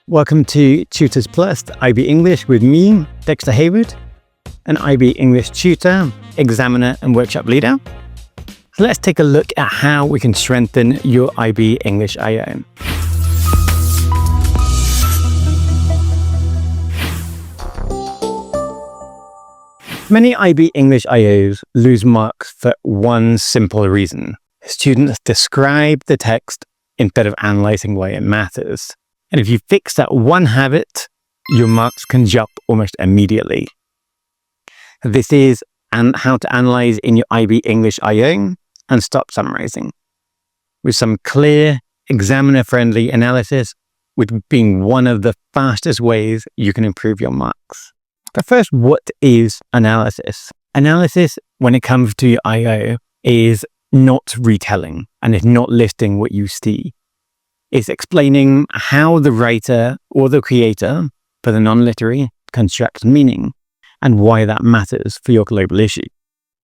Welcome to Tutors Plus IB English with me, Dexter Haywood, an IB English tutor, examiner and workshop leader. So let's take a look at how we can strengthen your IB English IO. Many IB English IOs lose marks for one simple reason. Students describe the text instead of analysing why it matters. And if you fix that one habit, your marks can jump almost immediately. This is how to analyse in your IB English IO and stop summarising, with some clear, examiner-friendly analysis, which being one of the fastest ways you can improve your marks. But first, what is analysis? Analysis, when it comes to your IO, is not retelling and is not listing what you see. It's explaining how the writer or the creator, for the non-literary, constructs meaning and why that matters for your global issue.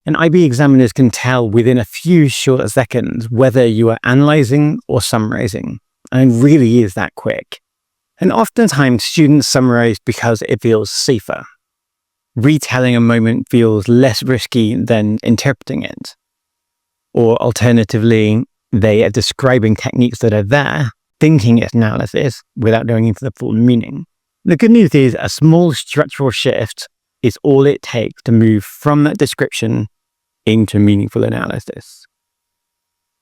And IB examiners can tell within a few short seconds whether you are analysing or summarising, and it really is that quick. And oftentimes students summarise because it feels safer. Retelling a moment feels less risky than interpreting it. Or alternatively, they are describing techniques that are there, thinking it's analysis without going into the full meaning. The good news is a small structural shift is all it takes to move from that description into meaningful analysis.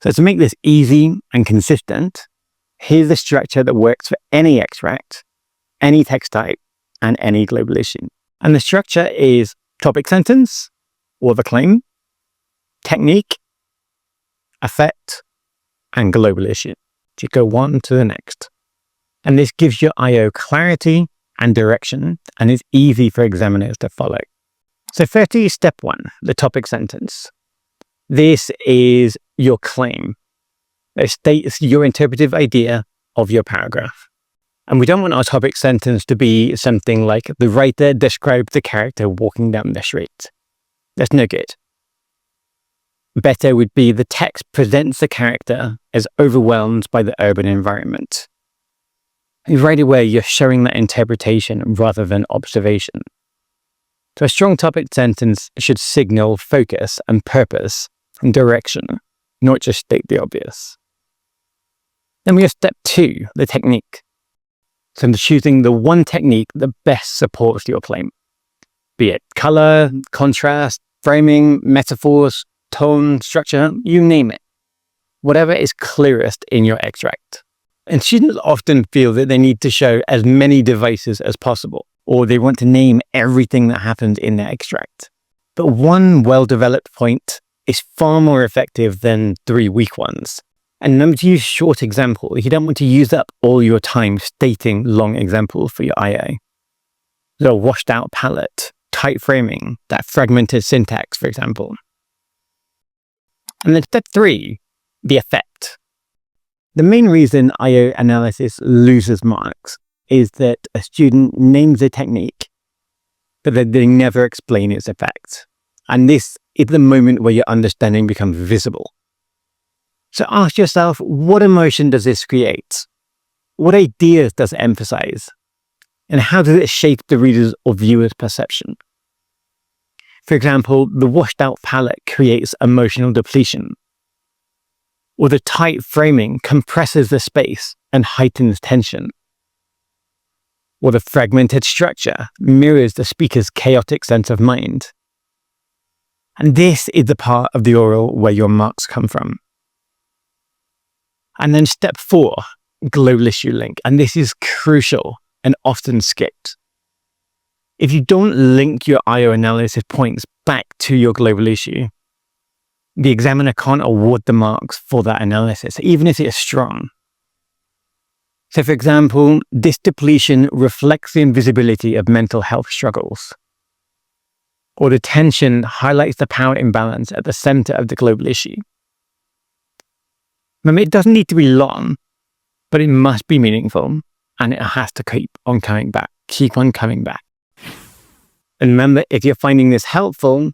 So to make this easy and consistent, here's the structure that works for any extract, any text type, and any global issue. And the structure is topic sentence or the claim, technique, effect, and global issue. You go one to the next. And this gives your IO clarity and direction, and is easy for examiners to follow. So firstly, step one, the topic sentence. This is your claim. It states your interpretive idea of your paragraph. And we don't want our topic sentence to be something like the writer described the character walking down the street. That's no good. Better would be the text presents the character as overwhelmed by the urban environment. Right away, you're showing that interpretation rather than observation. So a strong topic sentence should signal focus and purpose and direction, not just state the obvious. Then we have step two, the technique. So choosing the one technique that best supports your claim, be it color, contrast, framing, metaphors, tone, structure, you name it. Whatever is clearest in your extract. And students often feel that they need to show as many devices as possible, or they want to name everything that happened in their extract. But one well-developed point is far more effective than 3 weak ones. And remember to use short examples. You don't want to use up all your time stating long examples for your IO. So a washed out palette, tight framing, that fragmented syntax, for example. And then step three, the effect. The main reason IO analysis loses marks is that a student names a technique, but that they never explain its effect. And this is the moment where your understanding becomes visible. So ask yourself, what emotion does this create? What ideas does it emphasize? And how does it shape the reader's or viewer's perception? For example, the washed out palette creates emotional depletion, or the tight framing compresses the space and heightens tension, or the fragmented structure mirrors the speaker's chaotic sense of mind. And this is the part of the oral where your marks come from. And then step four, global issue link. And this is crucial and often skipped. If you don't link your IO analysis points back to your global issue, the examiner can't award the marks for that analysis, even if it is strong. So for example, this depletion reflects the invisibility of mental health struggles, or the tension highlights the power imbalance at the center of the global issue. Remember, it doesn't need to be long, but it must be meaningful, and it has to keep on coming back. And remember, if you're finding this helpful,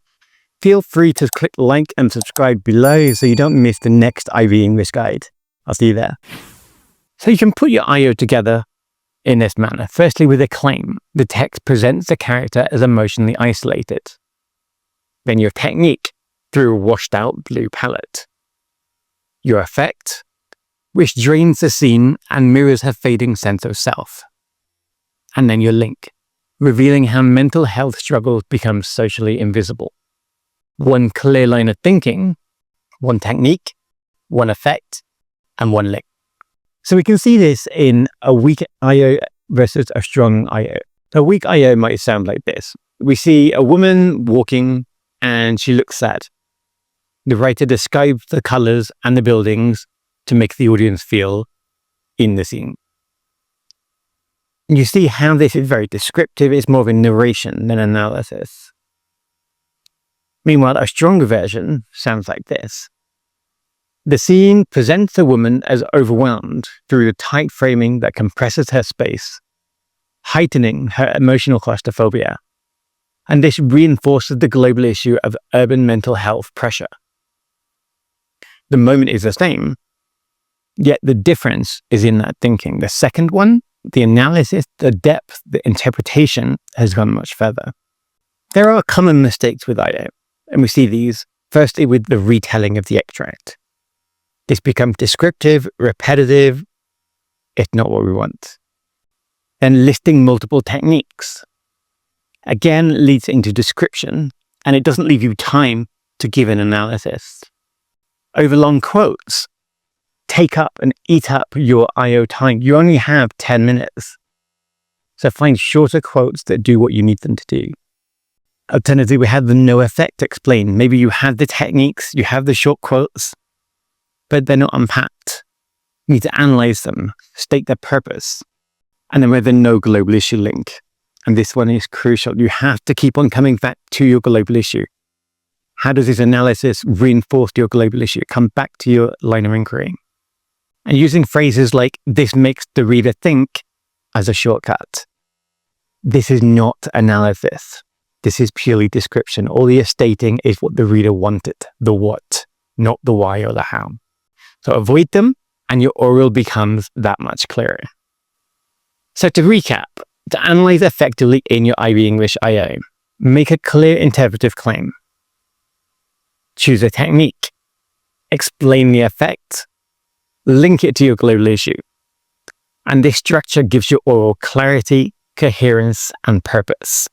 feel free to click like and subscribe below so you don't miss the next IB English guide. I'll see you there. So you can put your IO together in this manner. Firstly, with a claim, the text presents the character as emotionally isolated. Then your technique, through a washed-out blue palette. Your effect, which drains the scene and mirrors her fading sense of self. And then your link, revealing how mental health struggles become socially invisible. One clear line of thinking, one technique, one effect, and one link. So we can see this in a weak I/O versus a strong I/O. A weak I/O might sound like this. We see a woman walking and she looks sad. The writer describes the colors and the buildings to make the audience feel in the scene. And you see how this is very descriptive. It's more of a narration than analysis. Meanwhile, a stronger version sounds like this. The scene presents the woman as overwhelmed through the tight framing that compresses her space, heightening her emotional claustrophobia. And this reinforces the global issue of urban mental health pressure. The moment is the same, yet the difference is in that thinking. The second one, the analysis, the depth, the interpretation has gone much further. There are common mistakes with I/O, and we see these firstly with the retelling of the extract. This becomes descriptive, repetitive. It's not what we want. Then listing multiple techniques, again, leads into description, and it doesn't leave you time to give an analysis. Overlong quotes take up and eat up your I/O time. You only have 10 minutes. So find shorter quotes that do what you need them to do. Alternatively, we have the no effect explained. Maybe you have the techniques, you have the short quotes, but they're not unpacked. You need to analyze them, state their purpose. And then we have the no global issue link. And this one is crucial. You have to keep on coming back to your global issue. How does this analysis reinforce your global issue? Come back to your line of inquiry. And using phrases like, this makes the reader think, as a shortcut. This is not analysis. This is purely description. All you're stating is what the reader wanted, the what, not the why or the how. So avoid them, and your oral becomes that much clearer. So to recap, to analyze effectively in your IB English I/O, make a clear interpretive claim. Choose a technique. Explain the effect. Link it to your global issue. And this structure gives your oral clarity, coherence, and purpose,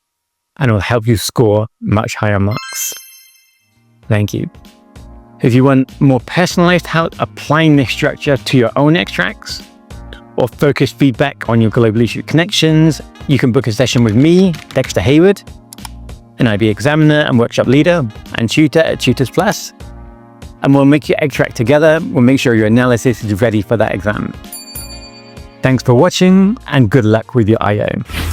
and will help you score much higher marks. Thank you. If you want more personalized help applying this structure to your own extracts, or focused feedback on your global issue connections, you can book a session with me, Dexter Haywood, an IB examiner and workshop leader, and tutor at Tutors Plus. And we'll make your extract together. We'll make sure your analysis is ready for that exam. Thanks for watching, and good luck with your I/O.